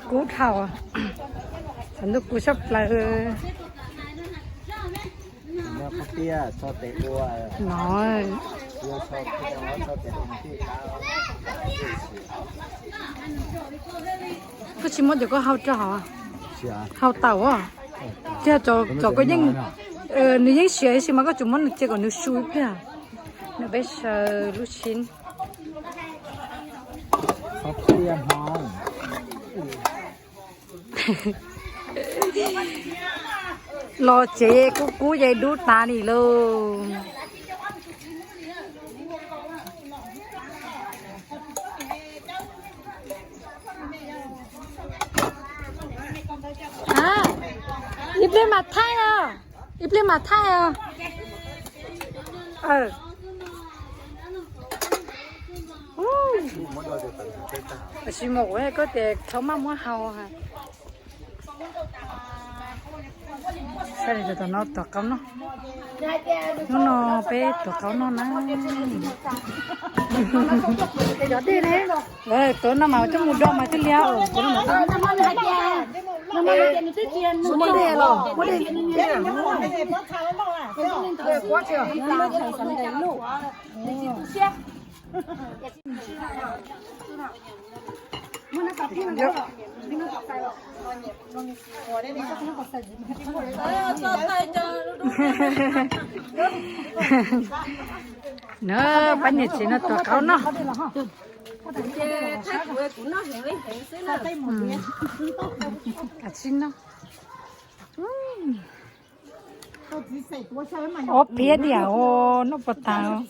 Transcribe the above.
กูเท่าฉันดูกูชอบเลยแล้วเขาเตี้ยชอบเตะบัวน้อยบัวชอบเตะชอบเตะที่ก็ชิมดเดี๋ยวก็เฮาเจ้าอ่ะเสียเฮาเต่าอ่ะเจ้าจอก็ยัง你ยัง学一些嘛？个怎么这个你输一遍？那边是ลูกชิ้นเขาเตี้ยห้องรอเจ๊กูยายดูตานี่เลยอีเปลี่ยนมาไทยอ่ะอีเปลี่ยนมาไทยอ่ะชิมกเว้ยก็แต่เขามามั่วเฮาค่ะใช่เลยตัวน้องตัวเขาเนาะน้องไปตัวเขาเนาะนะเดี๋ยวดีเลยตัวน้ำมันจะมุดดอกมาที่เลี้ยวตัวน้ำมันน้ำมันหายแก่น้ำมันเย็นที่เทียนไม่ได้หรอกไม่ได้quá chưa nó thành sẵn đầy lụ xe nó tập đi nó tập tay rồi ngồi đây đi chắc nó tập tay nó bánh nhật chỉ nó tọt cáo nó cả chín nó ô phía đi à ô nó bật tao